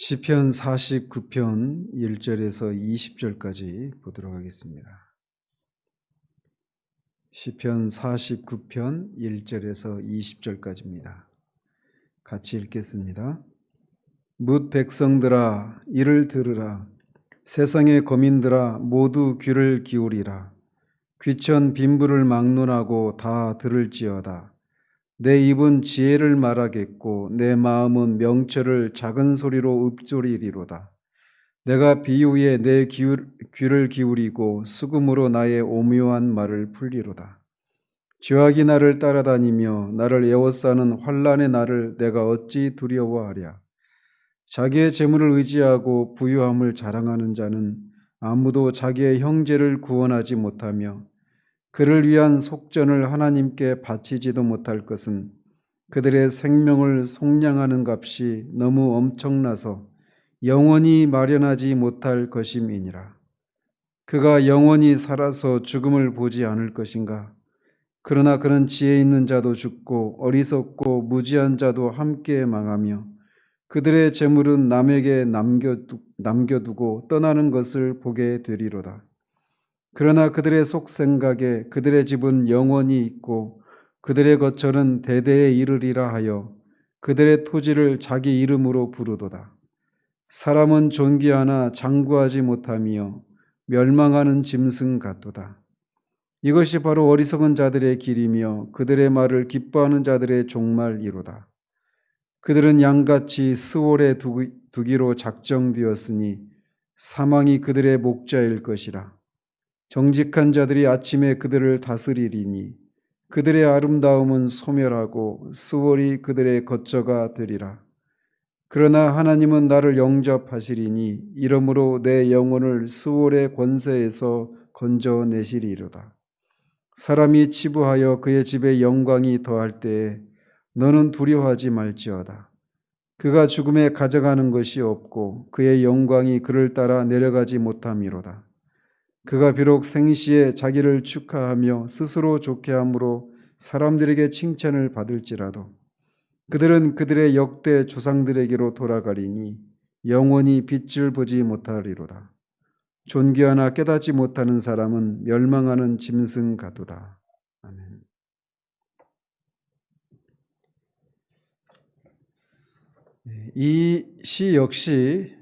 시편 49편 1절에서 20절까지 보도록 하겠습니다. 시편 49편 1절에서 20절까지입니다. 같이 읽겠습니다. 뭇 백성들아 이를 들으라. 세상의 거민들아 모두 귀를 기울이라. 귀천 빈부를 막론하고 다 들을지어다. 내 입은 지혜를 말하겠고 내 마음은 명철을 작은 소리로 읊조리리로다. 내가 비유에 내 귀를 기울이고 수금으로 나의 오묘한 말을 풀리로다. 죄악이 나를 따라다니며 나를 에워싸는 환난의 날을 내가 어찌 두려워하랴. 자기의 재물을 의지하고 부유함을 자랑하는 자는 아무도 자기의 형제를 구원하지 못하며 그를 위한 속전을 하나님께 바치지도 못할 것은 그들의 생명을 속량하는 값이 너무 엄청나서 영원히 마련하지 못할 것임이니라. 그가 영원히 살아서 죽음을 보지 않을 것인가? 그러나 그는 지혜 있는 자도 죽고 어리석고 무지한 자도 함께 망하며 그들의 재물은 남에게 남겨두고 떠나는 것을 보게 되리로다. 그러나 그들의 속생각에 그들의 집은 영원히 있고 그들의 거처는 대대에 이르리라 하여 그들의 토지를 자기 이름으로 부르도다. 사람은 존귀하나 장구하지 못하며 멸망하는 짐승 같도다. 이것이 바로 어리석은 자들의 길이며 그들의 말을 기뻐하는 자들의 종말이로다. 그들은 양같이 스올에 두기로 작정되었으니 사망이 그들의 목자일 것이라. 정직한 자들이 아침에 그들을 다스리리니 그들의 아름다움은 소멸하고 스올이 그들의 거처가 되리라. 그러나 하나님은 나를 영접하시리니 이러므로 내 영혼을 스올의 권세에서 건져내시리로다. 사람이 치부하여 그의 집에 영광이 더할 때에 너는 두려워하지 말지어다. 그가 죽음에 가져가는 것이 없고 그의 영광이 그를 따라 내려가지 못함이로다. 그가 비록 생시에 자기를 축하하며 스스로 좋게 함으로 사람들에게 칭찬을 받을지라도 그들은 그들의 역대 조상들에게로 돌아가리니 영원히 빛을 보지 못하리로다. 존귀하나 깨닫지 못하는 사람은 멸망하는 짐승 같도다. 아멘. 이 시 역시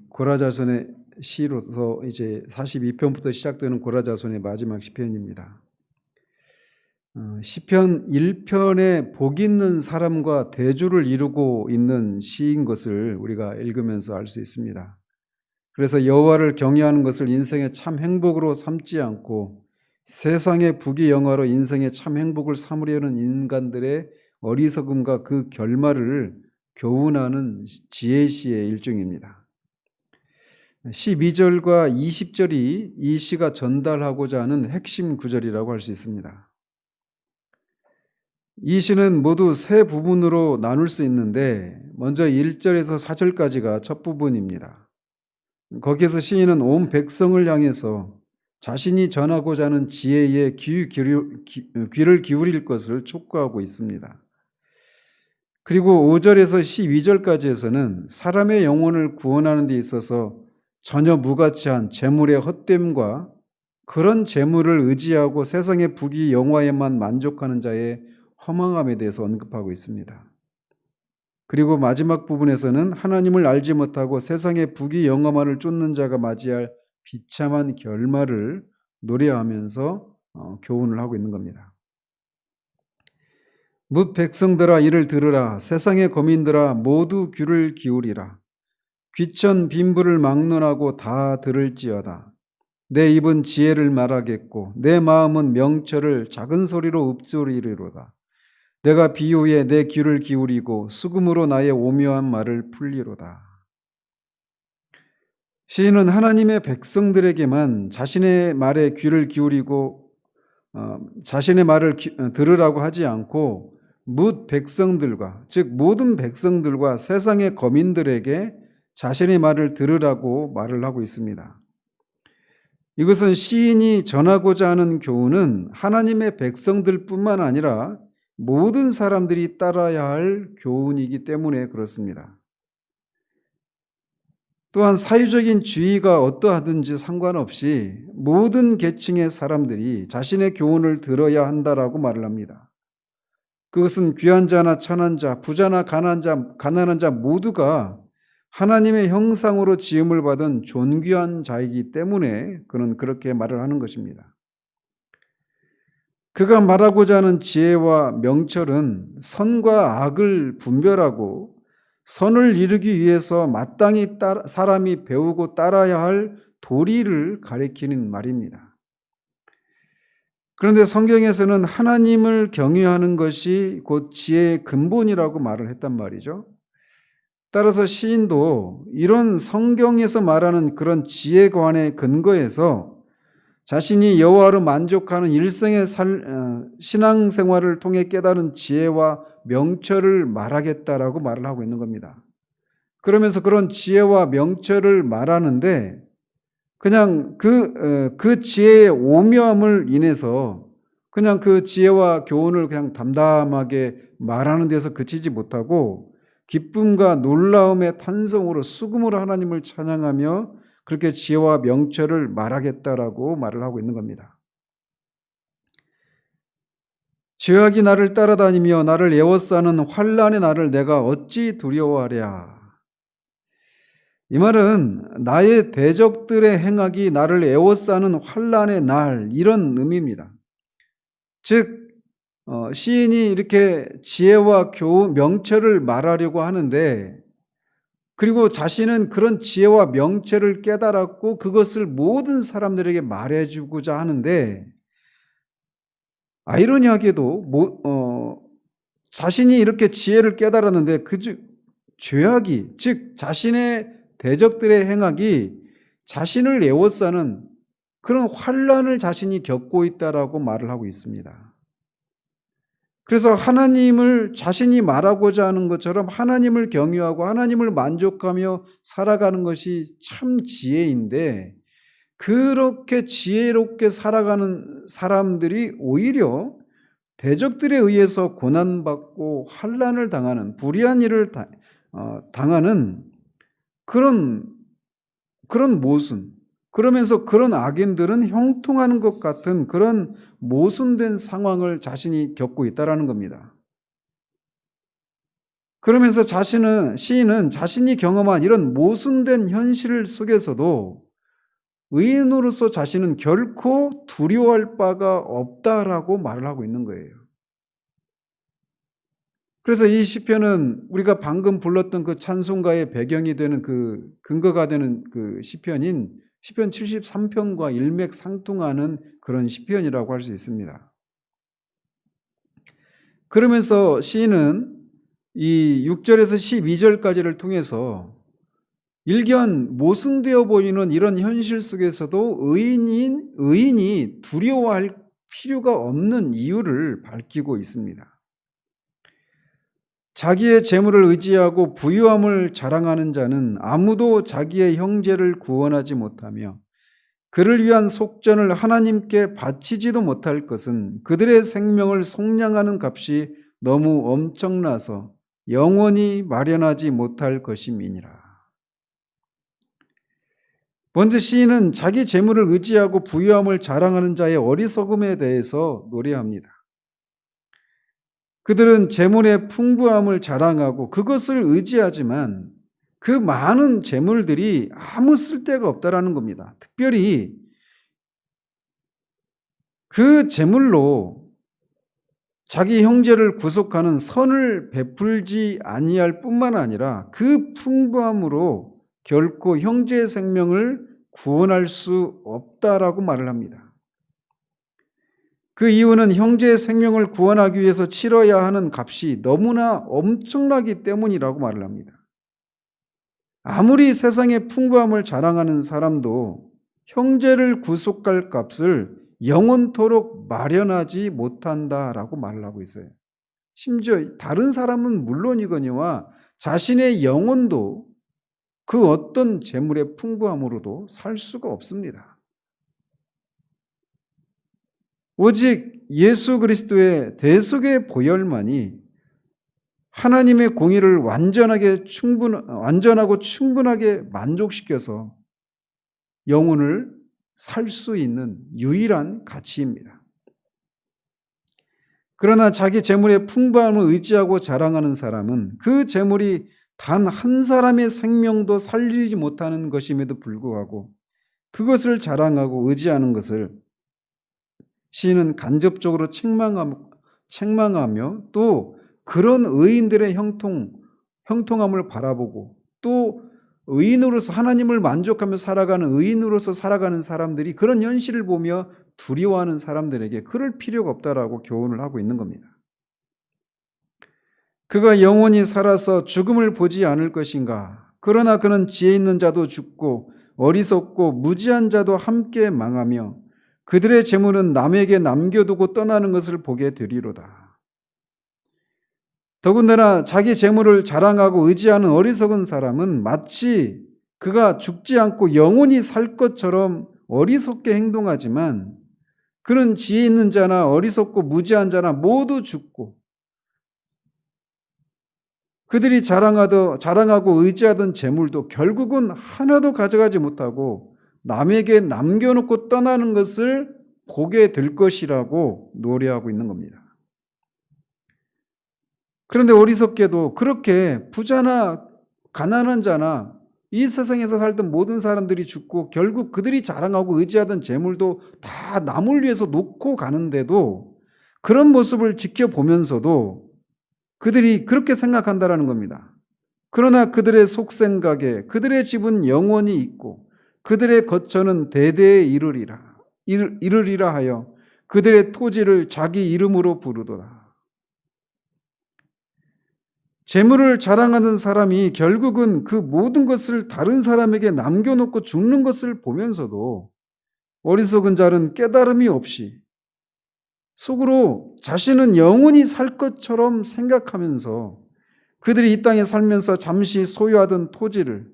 고라자손의 시로서 이제 42편부터 시작되는 고라자손의 마지막 시편입니다. 시편 1편에 복 있는 사람과 대조를 이루고 있는 시인 것을 우리가 읽으면서 알 수 있습니다. 그래서 여호와를 경외하는 것을 인생의 참 행복으로 삼지 않고 세상의 부귀영화로 인생의 참 행복을 삼으려는 인간들의 어리석음과 그 결말을 교훈하는 지혜시의 일종입니다. 12절과 20절이 이 시가 전달하고자 하는 핵심 구절이라고 할 수 있습니다. 이 시는 모두 세 부분으로 나눌 수 있는데 먼저 1절에서 4절까지가 첫 부분입니다. 거기에서 시인은 온 백성을 향해서 자신이 전하고자 하는 지혜에 귀를 기울일 것을 촉구하고 있습니다. 그리고 5절에서 12절까지에서는 사람의 영혼을 구원하는 데 있어서 전혀 무가치한 재물의 헛됨과 그런 재물을 의지하고 세상의 부귀 영화에만 만족하는 자의 허망함에 대해서 언급하고 있습니다. 그리고 마지막 부분에서는 하나님을 알지 못하고 세상의 부귀 영화만을 쫓는 자가 맞이할 비참한 결말을 노래하면서 교훈을 하고 있는 겁니다. 뭇 백성들아 이를 들으라. 세상의 거민들아 모두 귀를 기울이라. 귀천 빈부를 막론하고 다 들을지어다. 내 입은 지혜를 말하겠고 내 마음은 명철을 작은 소리로 읊조리리로다. 내가 비유에 내 귀를 기울이고 수금으로 나의 오묘한 말을 풀리로다. 시인은 하나님의 백성들에게만 자신의 말에 귀를 기울이고 자신의 말을 들으라고 하지 않고 뭇 백성들과, 즉 모든 백성들과 세상의 거민들에게 자신의 말을 들으라고 말을 하고 있습니다. 이것은 시인이 전하고자 하는 교훈은 하나님의 백성들뿐만 아니라 모든 사람들이 따라야 할 교훈이기 때문에 그렇습니다. 또한 사회적인 지위가 어떠하든지 상관없이 모든 계층의 사람들이 자신의 교훈을 들어야 한다라고 말을 합니다. 그것은 귀한 자나 천한 자, 부자나 가난한 자 모두가 하나님의 형상으로 지음을 받은 존귀한 자이기 때문에 그는 그렇게 말을 하는 것입니다. 그가 말하고자 하는 지혜와 명철은 선과 악을 분별하고 선을 이루기 위해서 마땅히 사람이 배우고 따라야 할 도리를 가리키는 말입니다. 그런데 성경에서는 하나님을 경외하는 것이 곧 지혜의 근본이라고 말을 했단 말이죠. 따라서 시인도 이런 성경에서 말하는 그런 지혜관의 근거에서 자신이 여호와로 만족하는 일생의 신앙생활을 통해 깨달은 지혜와 명철을 말하겠다라고 말을 하고 있는 겁니다. 그러면서 그런 지혜와 명철을 말하는데 그냥 그 지혜의 오묘함을 인해서 그냥 그 지혜와 교훈을 그냥 담담하게 말하는 데서 그치지 못하고 기쁨과 놀라움의 탄성으로 수금으로 하나님을 찬양하며 그렇게 지혜와 명철을 말하겠다라고 말을 하고 있는 겁니다. 죄악이 나를 따라다니며 나를 에워싸는 환난의 날을 내가 어찌 두려워하랴. 이 말은 나의 대적들의 행악이 나를 에워싸는 환난의 날, 이런 의미입니다. 즉 시인이 이렇게 지혜와 명철을 말하려고 하는데, 그리고 자신은 그런 지혜와 명철을 깨달았고 그것을 모든 사람들에게 말해주고자 하는데, 아이러니하게도 자신이 이렇게 지혜를 깨달았는데 죄악이, 즉 자신의 대적들의 행악이 자신을 에워싸는 그런 환난을 자신이 겪고 있다라고 말을 하고 있습니다. 그래서 하나님을 자신이 말하고자 하는 것처럼 하나님을 경외하고 하나님을 만족하며 살아가는 것이 참 지혜인데, 그렇게 지혜롭게 살아가는 사람들이 오히려 대적들에 의해서 고난받고 환난을 당하는, 불의한 일을 당하는 그런 모순, 그러면서 그런 악인들은 형통하는 것 같은 그런 모순된 상황을 자신이 겪고 있다라는 겁니다. 그러면서 시인은 자신이 경험한 이런 모순된 현실 속에서도 의인으로서 자신은 결코 두려워할 바가 없다라고 말을 하고 있는 거예요. 그래서 이 시편은 우리가 방금 불렀던 그 찬송가의 배경이 되는 그 근거가 되는 그 시편인 시편 73편과 일맥상통하는 그런 시편이라고 할 수 있습니다. 그러면서 시인은 이 6절에서 12절까지를 통해서 일견 모순되어 보이는 이런 현실 속에서도 의인이 두려워할 필요가 없는 이유를 밝히고 있습니다. 자기의 재물을 의지하고 부유함을 자랑하는 자는 아무도 자기의 형제를 구원하지 못하며 그를 위한 속전을 하나님께 바치지도 못할 것은 그들의 생명을 속량하는 값이 너무 엄청나서 영원히 마련하지 못할 것임이니라. 먼저 시인은 자기 재물을 의지하고 부유함을 자랑하는 자의 어리석음에 대해서 노래합니다. 그들은 재물의 풍부함을 자랑하고 그것을 의지하지만 그 많은 재물들이 아무 쓸데가 없다라는 겁니다. 특별히 그 재물로 자기 형제를 구속하는 선을 베풀지 아니할 뿐만 아니라 그 풍부함으로 결코 형제의 생명을 구원할 수 없다라고 말을 합니다. 그 이유는 형제의 생명을 구원하기 위해서 치러야 하는 값이 너무나 엄청나기 때문이라고 말을 합니다. 아무리 세상의 풍부함을 자랑하는 사람도 형제를 구속할 값을 영원토록 마련하지 못한다라고 말을 하고 있어요. 심지어 다른 사람은 물론이거니와 자신의 영혼도 그 어떤 재물의 풍부함으로도 살 수가 없습니다. 오직 예수 그리스도의 대속의 보혈만이 하나님의 공의를 완전하고 충분하게 만족시켜서 영혼을 살 수 있는 유일한 가치입니다. 그러나 자기 재물의 풍부함을 의지하고 자랑하는 사람은 그 재물이 단 한 사람의 생명도 살리지 못하는 것임에도 불구하고 그것을 자랑하고 의지하는 것을 시인은 간접적으로 책망하며 또 그런 의인들의 형통함을 바라보고 또 의인으로서 하나님을 만족하며 살아가는 의인으로서 살아가는 사람들이 그런 현실을 보며 두려워하는 사람들에게 그럴 필요가 없다라고 교훈을 하고 있는 겁니다. 그가 영원히 살아서 죽음을 보지 않을 것인가? 그러나 그는 지혜 있는 자도 죽고 어리석고 무지한 자도 함께 망하며 그들의 재물은 남에게 남겨두고 떠나는 것을 보게 되리로다. 더군다나 자기 재물을 자랑하고 의지하는 어리석은 사람은 마치 그가 죽지 않고 영원히 살 것처럼 어리석게 행동하지만 그는 지혜 있는 자나 어리석고 무지한 자나 모두 죽고 그들이 자랑하고 의지하던 재물도 결국은 하나도 가져가지 못하고 남에게 남겨놓고 떠나는 것을 보게 될 것이라고 노래하고 있는 겁니다. 그런데 어리석게도 그렇게 부자나 가난한 자나 이 세상에서 살던 모든 사람들이 죽고 결국 그들이 자랑하고 의지하던 재물도 다 남을 위해서 놓고 가는데도 그런 모습을 지켜보면서도 그들이 그렇게 생각한다라는 겁니다. 그러나 그들의 속생각에 그들의 집은 영원히 있고 그들의 거처는 대대에 이르리라 하여 그들의 토지를 자기 이름으로 부르도다. 재물을 자랑하는 사람이 결국은 그 모든 것을 다른 사람에게 남겨놓고 죽는 것을 보면서도 어리석은 자는 깨달음이 없이 속으로 자신은 영원히 살 것처럼 생각하면서 그들이 이 땅에 살면서 잠시 소유하던 토지를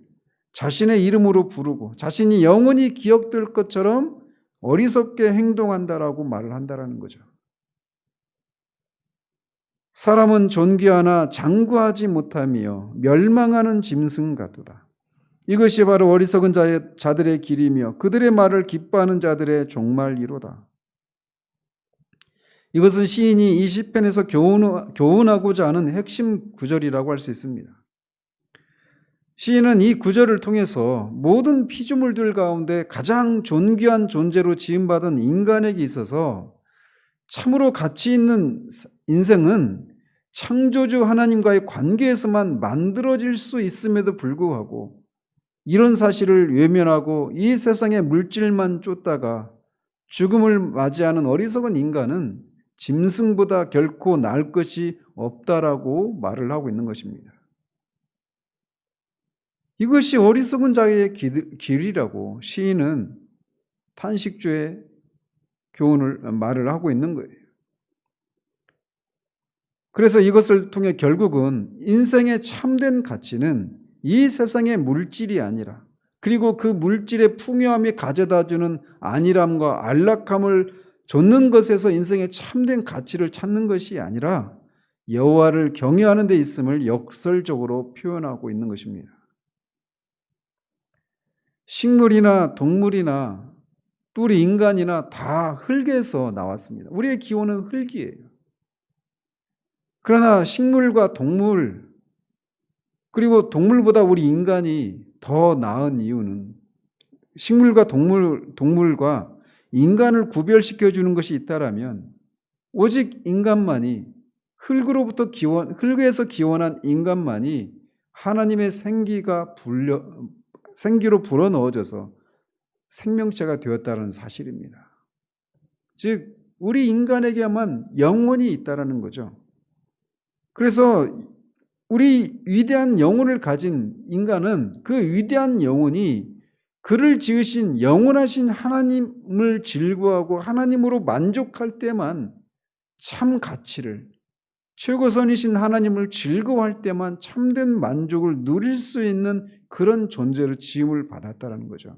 자신의 이름으로 부르고 자신이 영원히 기억될 것처럼 어리석게 행동한다라고 말을 한다라는 거죠. 사람은 존귀하나 장구하지 못하며 멸망하는 짐승 같도다. 이것이 바로 어리석은 자들의 길이며 그들의 말을 기뻐하는 자들의 종말이로다. 이것은 시인이 이 시편에서 교훈하고자 하는 핵심 구절이라고 할 수 있습니다. 시인은 이 구절을 통해서 모든 피조물들 가운데 가장 존귀한 존재로 지음받은 인간에게 있어서 참으로 가치 있는 인생은 창조주 하나님과의 관계에서만 만들어질 수 있음에도 불구하고 이런 사실을 외면하고 이 세상의 물질만 쫓다가 죽음을 맞이하는 어리석은 인간은 짐승보다 결코 나을 것이 없다라고 말을 하고 있는 것입니다. 이것이 어리석은 자의 길이라고 시인은 탄식주의 말을 하고 있는 거예요. 그래서 이것을 통해 결국은 인생의 참된 가치는 이 세상의 물질이 아니라 그리고 그 물질의 풍요함이 가져다주는 안일함과 안락함을 좇는 것에서 인생의 참된 가치를 찾는 것이 아니라 여호와를 경외하는 데 있음을 역설적으로 표현하고 있는 것입니다. 식물이나 동물이나 또 우리 인간이나 다 흙에서 나왔습니다. 우리의 기원은 흙이에요. 그러나 식물과 동물 그리고 동물보다 우리 인간이 더 나은 이유는 식물과 동물과 인간을 구별시켜 주는 것이 있다라면 오직 인간만이 흙에서 기원한 인간만이 하나님의 생기로 불어넣어져서 생명체가 되었다는 사실입니다. 즉 우리 인간에게만 영혼이 있다라는 거죠. 그래서 우리 위대한 영혼을 가진 인간은 그 위대한 영혼이 그를 지으신 영원하신 하나님을 즐거워하고 하나님으로 만족할 때만 참 가치를 최고선이신 하나님을 즐거워할 때만 참된 만족을 누릴 수 있는 그런 존재로 지음을 받았다는 거죠.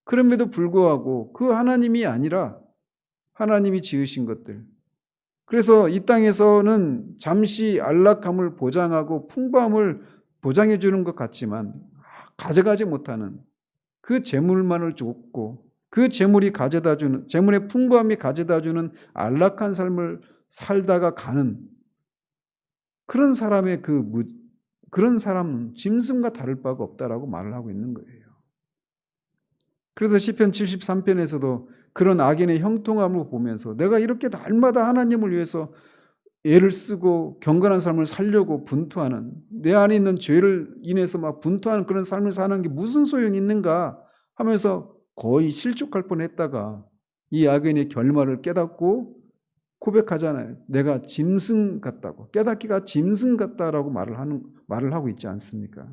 그럼에도 불구하고 그 하나님이 아니라 하나님이 지으신 것들 그래서 이 땅에서는 잠시 안락함을 보장하고 풍부함을 보장해 주는 것 같지만 가져가지 못하는 그 재물만을 줬고 그 재물이 가져다 주는 재물의 풍부함이 가져다 주는 안락한 삶을 살다가 가는 그런 사람의 그런 사람 짐승과 다를 바가 없다라고 말을 하고 있는 거예요. 그래서 시편 73편에서도 그런 악인의 형통함을 보면서 내가 이렇게 날마다 하나님을 위해서 애를 쓰고 경건한 삶을 살려고 분투하는 내 안에 있는 죄를 인해서 막 분투하는 그런 삶을 사는 게 무슨 소용이 있는가 하면서 거의 실족할 뻔했다가 이 악인의 결말을 깨닫고 고백하잖아요. 내가 짐승 같다고 깨닫기가 짐승 같다라고 말을 하고 있지 않습니까?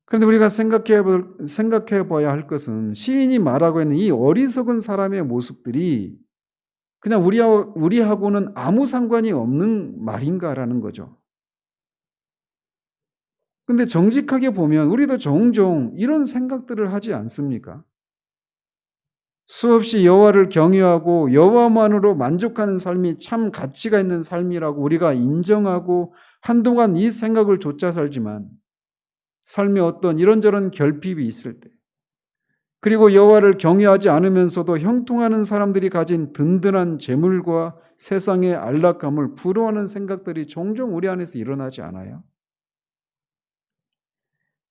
그런데 우리가 생각해 봐야 할 것은 시인이 말하고 있는 이 어리석은 사람의 모습들이 그냥 우리하고는 아무 상관이 없는 말인가라는 거죠. 근데 정직하게 보면 우리도 종종 이런 생각들을 하지 않습니까? 수없이 여호와를 경외하고 여호와만으로 만족하는 삶이 참 가치가 있는 삶이라고 우리가 인정하고 한동안 이 생각을 좇아 살지만 삶에 어떤 이런저런 결핍이 있을 때 그리고 여호와를 경외하지 않으면서도 형통하는 사람들이 가진 든든한 재물과 세상의 안락함을 부러워하는 생각들이 종종 우리 안에서 일어나지 않아요?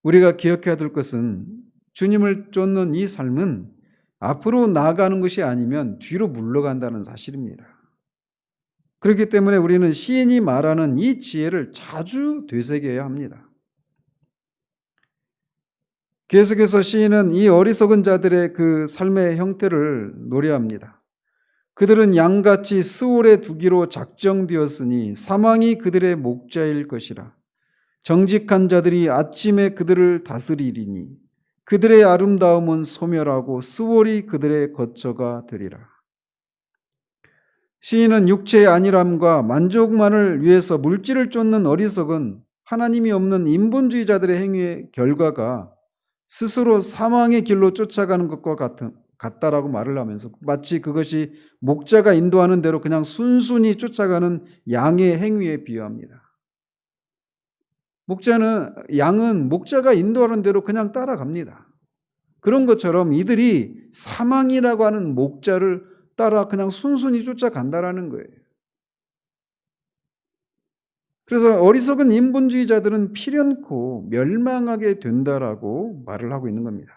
우리가 기억해야 될 것은 주님을 쫓는 이 삶은 앞으로 나아가는 것이 아니면 뒤로 물러간다는 사실입니다. 그렇기 때문에 우리는 시인이 말하는 이 지혜를 자주 되새겨야 합니다. 계속해서 시인은 이 어리석은 자들의 그 삶의 형태를 노래합니다. 그들은 양같이 스올에 두기로 작정되었으니 사망이 그들의 목자일 것이라. 정직한 자들이 아침에 그들을 다스리리니 그들의 아름다움은 소멸하고 스올이 그들의 거처가 되리라. 시인은 육체의 안일함과 만족만을 위해서 물질을 쫓는 어리석은 하나님이 없는 인본주의자들의 행위의 결과가 스스로 사망의 길로 쫓아가는 것과 같다라고 말을 하면서 마치 그것이 목자가 인도하는 대로 그냥 순순히 쫓아가는 양의 행위에 비유합니다. 양은 목자가 인도하는 대로 그냥 따라갑니다. 그런 것처럼 이들이 사망이라고 하는 목자를 따라 그냥 순순히 쫓아간다라는 거예요. 그래서 어리석은 인본주의자들은 필연코 멸망하게 된다라고 말을 하고 있는 겁니다.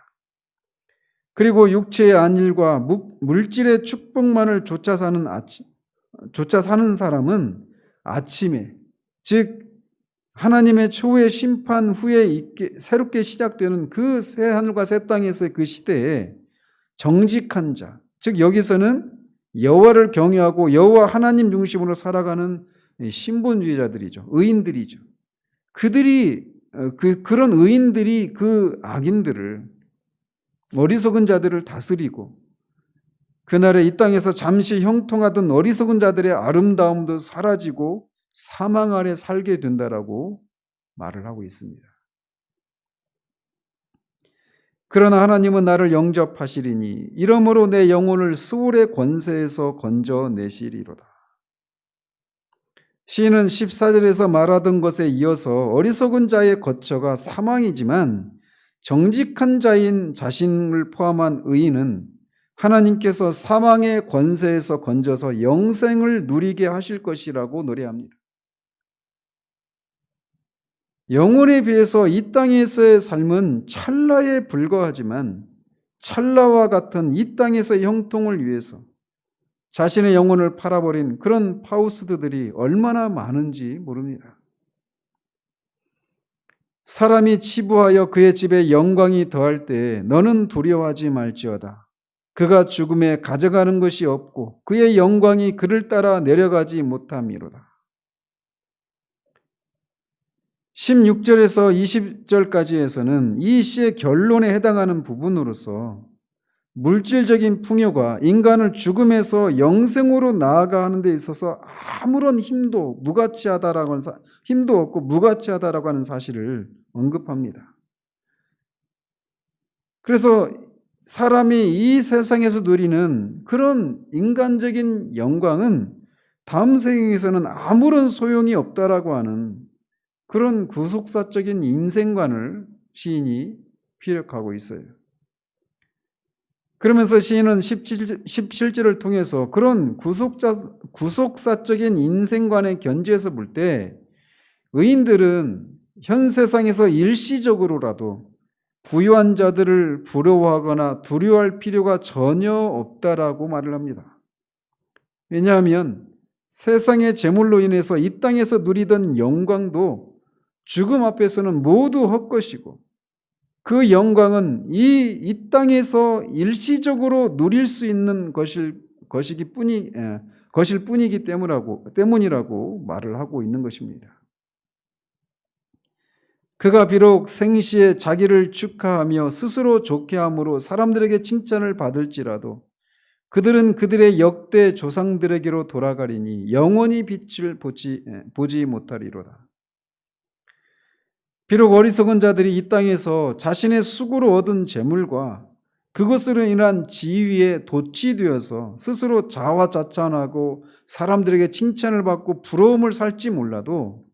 그리고 육체의 안일과 물질의 축복만을 쫓아 사는 사람은 아침에, 즉 하나님의 초후의 심판 후에 새롭게 시작되는 그 새 하늘과 새 땅에서의 그 시대에 정직한 자, 즉 여기서는 여호와를 경외하고 여호와 하나님 중심으로 살아가는 신본주의자들이죠. 의인들이죠. 그런 의인들이 그 악인들을 어리석은 자들을 다스리고 그날에 이 땅에서 잠시 형통하던 어리석은 자들의 아름다움도 사라지고 사망 아래 살게 된다라고 말을 하고 있습니다. 그러나 하나님은 나를 영접하시리니 이러므로 내 영혼을 스올의 권세에서 건져내시리로다. 시인은 14절에서 말하던 것에 이어서 어리석은 자의 거처가 사망이지만 정직한 자인 자신을 포함한 의인은 하나님께서 사망의 권세에서 건져서 영생을 누리게 하실 것이라고 노래합니다. 영혼에 비해서 이 땅에서의 삶은 찰나에 불과하지만 찰나와 같은 이 땅에서의 형통을 위해서 자신의 영혼을 팔아버린 그런 파우스트들이 얼마나 많은지 모릅니다. 사람이 치부하여 그의 집에 영광이 더할 때에 너는 두려워하지 말지어다. 그가 죽음에 가져가는 것이 없고 그의 영광이 그를 따라 내려가지 못함이로다. 16절에서 20절까지에서는 이 시의 결론에 해당하는 부분으로서 물질적인 풍요가 인간을 죽음에서 영생으로 나아가는 데 있어서 아무런 힘도 없고 무가치하다라고 하는 사실을 언급합니다. 그래서 사람이 이 세상에서 누리는 그런 인간적인 영광은 다음 생에서는 아무런 소용이 없다라고 하는 그런 구속사적인 인생관을 시인이 피력하고 있어요. 그러면서 시인은 17절을 통해서 그런 구속사적인 인생관의 견지에서 볼 때 의인들은 현 세상에서 일시적으로라도 부유한 자들을 부러워하거나 두려워할 필요가 전혀 없다라고 말을 합니다. 왜냐하면 세상의 재물로 인해서 이 땅에서 누리던 영광도 죽음 앞에서는 모두 헛것이고 그 영광은 이 땅에서 일시적으로 누릴 수 있는 것일 뿐이기 때문이라고 말을 하고 있는 것입니다. 그가 비록 생시에 자기를 축하하며 스스로 좋게 함으로 사람들에게 칭찬을 받을지라도 그들은 그들의 역대 조상들에게로 돌아가리니 영원히 빛을 보지 못하리로다. 비록 어리석은 자들이 이 땅에서 자신의 수고로 얻은 재물과 그것으로 인한 지위에 도취되어서 스스로 자화자찬하고 사람들에게 칭찬을 받고 부러움을 살지 몰라도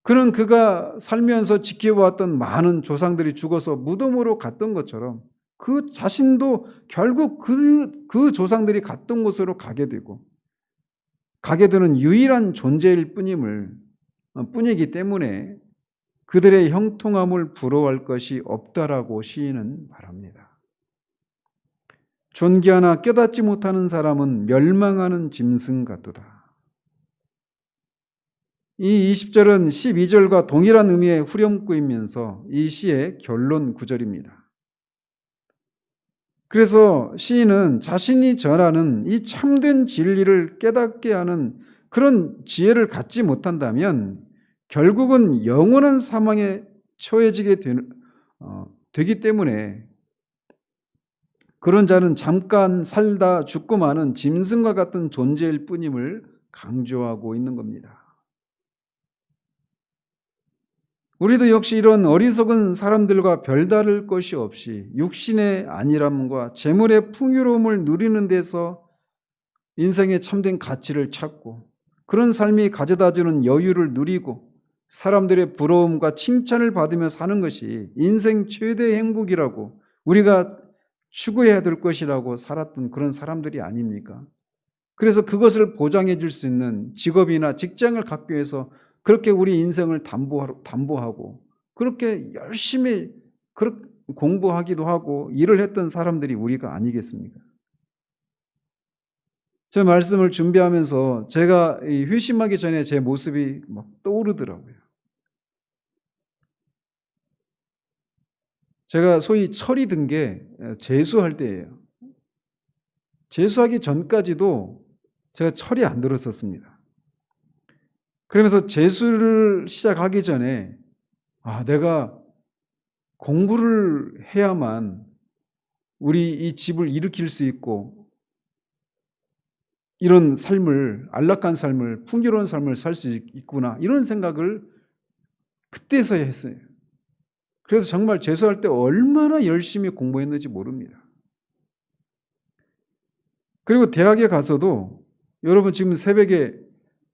그는 그가 살면서 지켜보았던 많은 조상들이 죽어서 무덤으로 갔던 것처럼 그 자신도 결국 그 조상들이 갔던 곳으로 가게 되는 유일한 존재일 뿐이기 때문에 그들의 형통함을 부러워할 것이 없다라고 시인은 말합니다. 존귀하나 깨닫지 못하는 사람은 멸망하는 짐승 같도다. 이 20절은 12절과 동일한 의미의 후렴구이면서 이 시의 결론 구절입니다. 그래서 시인은 자신이 전하는 이 참된 진리를 깨닫게 하는 그런 지혜를 갖지 못한다면 결국은 영원한 사망에 처해지게 되기 때문에 그런 자는 잠깐 살다 죽고 마는 짐승과 같은 존재일 뿐임을 강조하고 있는 겁니다. 우리도 역시 이런 어리석은 사람들과 별다를 것이 없이 육신의 안일함과 재물의 풍요로움을 누리는 데서 인생의 참된 가치를 찾고 그런 삶이 가져다주는 여유를 누리고 사람들의 부러움과 칭찬을 받으며 사는 것이 인생 최대의 행복이라고 우리가 추구해야 될 것이라고 살았던 그런 사람들이 아닙니까? 그래서 그것을 보장해 줄 수 있는 직업이나 직장을 갖기 위해서 그렇게 우리 인생을 담보하고 그렇게 열심히 공부하기도 하고 일을 했던 사람들이 우리가 아니겠습니까? 제 말씀을 준비하면서 제가 회심하기 전에 제 모습이 막 떠오르더라고요. 제가 소위 철이 든 게 재수할 때예요. 재수하기 전까지도 제가 철이 안 들었었습니다. 그러면서 재수를 시작하기 전에 내가 공부를 해야만 우리 이 집을 일으킬 수 있고 이런 삶을 안락한 삶을 풍요로운 삶을 살 수 있구나 이런 생각을 그때서야 했어요. 그래서 정말 재수할 때 얼마나 열심히 공부했는지 모릅니다. 그리고 대학에 가서도 여러분 지금 새벽에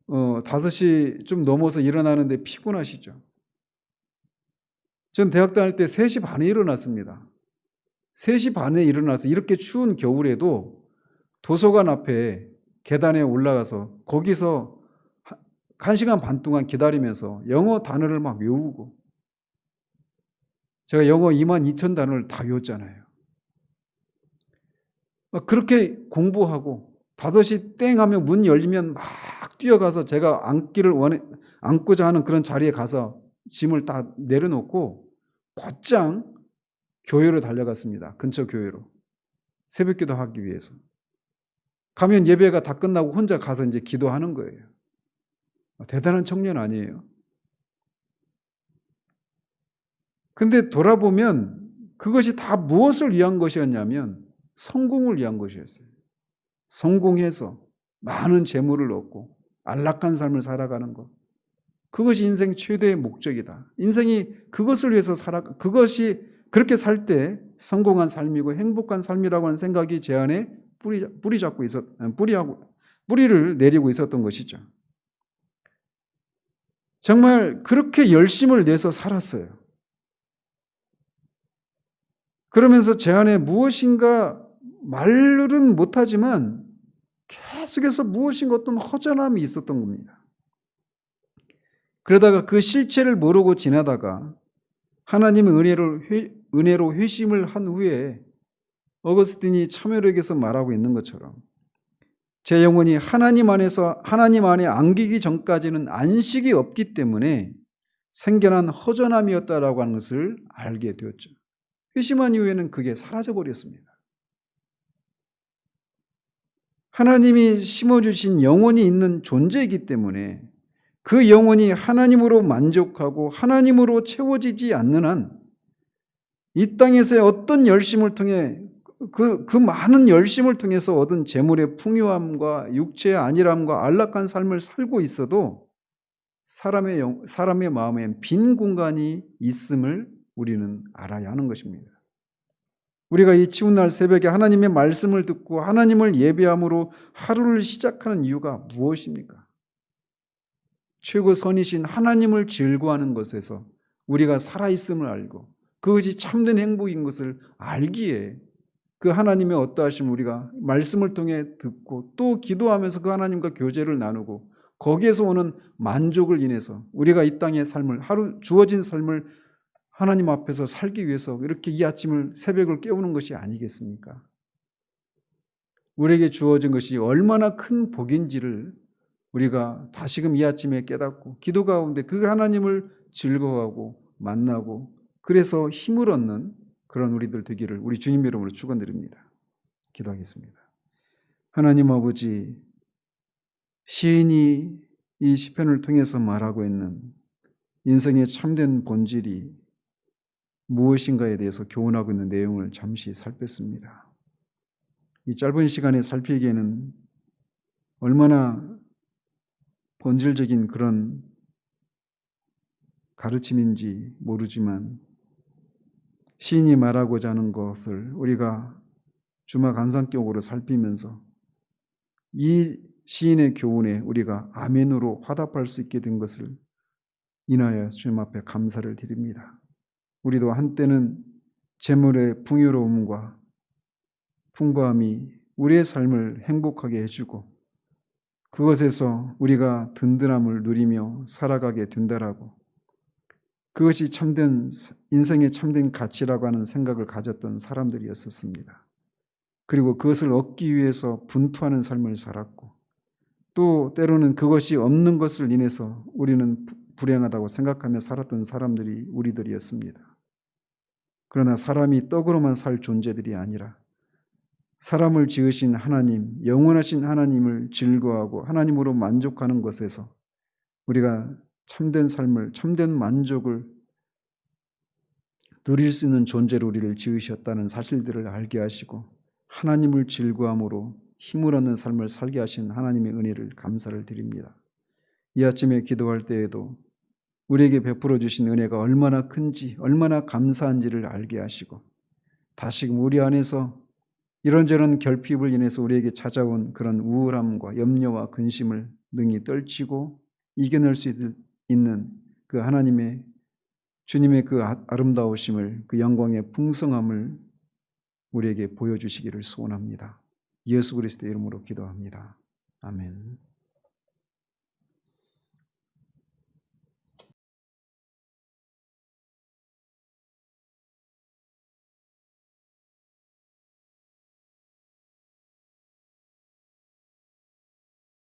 5시 좀 넘어서 일어나는데 피곤하시죠? 전 대학 다닐 때 3시 반에 일어났습니다. 3시 반에 일어나서 이렇게 추운 겨울에도 도서관 앞에 계단에 올라가서 거기서 1시간 반 동안 기다리면서 영어 단어를 막 외우고 제가 영어 22,000단어를 다 외웠잖아요. 그렇게 공부하고 5시 땡 하면 문 열리면 막 뛰어가서 제가 앉고자 하는 그런 자리에 가서 짐을 다 내려놓고 곧장 교회로 달려갔습니다. 근처 교회로. 새벽기도 하기 위해서. 가면 예배가 다 끝나고 혼자 가서 이제 기도하는 거예요. 대단한 청년 아니에요? 근데 돌아보면 그것이 다 무엇을 위한 것이었냐면 성공을 위한 것이었어요. 성공해서 많은 재물을 얻고 안락한 삶을 살아가는 것. 그것이 인생 최대의 목적이다. 인생이 그것을 위해서 그것이 그렇게 살 때 성공한 삶이고 행복한 삶이라고 하는 생각이 제 안에 뿌리를 내리고 있었던 것이죠. 정말 그렇게 열심을 내서 살았어요. 그러면서 제 안에 무엇인가 말은 못하지만 계속해서 무엇인가 어떤 허전함이 있었던 겁니다. 그러다가 그 실체를 모르고 지나다가 하나님의 은혜로 회심을 한 후에 어거스틴이 참여록에서 말하고 있는 것처럼 제 영혼이 하나님 안에 안기기 전까지는 안식이 없기 때문에 생겨난 허전함이었다라고 하는 것을 알게 되었죠. 회심한 이후에는 그게 사라져 버렸습니다. 하나님이 심어주신 영혼이 있는 존재이기 때문에 그 영혼이 하나님으로 만족하고 하나님으로 채워지지 않는 한 이 땅에서의 어떤 열심을 통해 그 많은 열심을 통해서 얻은 재물의 풍요함과 육체의 안일함과 안락한 삶을 살고 있어도 사람의 마음에 빈 공간이 있음을 우리는 알아야 하는 것입니다. 우리가 이 추운 날 새벽에 하나님의 말씀을 듣고 하나님을 예배함으로 하루를 시작하는 이유가 무엇입니까? 최고 선이신 하나님을 즐거워하는 것에서 우리가 살아있음을 알고 그것이 참된 행복인 것을 알기에 그 하나님의 어떠하심을 우리가 말씀을 통해 듣고 또 기도하면서 그 하나님과 교제를 나누고 거기에서 오는 만족을 인해서 우리가 이 땅의 삶을 하루 주어진 삶을 하나님 앞에서 살기 위해서 이렇게 이 아침을 새벽을 깨우는 것이 아니겠습니까? 우리에게 주어진 것이 얼마나 큰 복인지를 우리가 다시금 이 아침에 깨닫고 기도 가운데 그 하나님을 즐거워하고 만나고 그래서 힘을 얻는 그런 우리들 되기를 우리 주님 이름으로 축원드립니다. 기도하겠습니다. 하나님 아버지, 시인이 이 시편을 통해서 말하고 있는 인생의 참된 본질이 무엇인가에 대해서 교훈하고 있는 내용을 잠시 살폈습니다. 이 짧은 시간에 살피기에는 얼마나 본질적인 그런 가르침인지 모르지만 시인이 말하고자 하는 것을 우리가 주막 안상격으로 살피면서 이 시인의 교훈에 우리가 아멘으로 화답할 수 있게 된 것을 인하여 주님 앞에 감사를 드립니다. 우리도 한때는 재물의 풍요로움과 풍부함이 우리의 삶을 행복하게 해주고 그것에서 우리가 든든함을 누리며 살아가게 된다라고 그것이 참된 인생의 참된 가치라고 하는 생각을 가졌던 사람들이었었습니다. 그리고 그것을 얻기 위해서 분투하는 삶을 살았고 또 때로는 그것이 없는 것을 인해서 우리는 불행하다고 생각하며 살았던 사람들이 우리들이었습니다. 그러나 사람이 떡으로만 살 존재들이 아니라 사람을 지으신 하나님, 영원하신 하나님을 즐거워하고 하나님으로 만족하는 것에서 우리가 참된 삶을, 참된 만족을 누릴 수 있는 존재로 우리를 지으셨다는 사실들을 알게 하시고 하나님을 즐거움으로 힘을 얻는 삶을 살게 하신 하나님의 은혜를 감사를 드립니다. 이 아침에 기도할 때에도 우리에게 베풀어 주신 은혜가 얼마나 큰지, 얼마나 감사한지를 알게 하시고 다시금 우리 안에서 이런저런 결핍을 인해서 우리에게 찾아온 그런 우울함과 염려와 근심을 능히 떨치고 이겨낼 수 있는 그 하나님의 주님의 그 아름다우심을 그 영광의 풍성함을 우리에게 보여주시기를 소원합니다. 예수 그리스도의 이름으로 기도합니다. 아멘.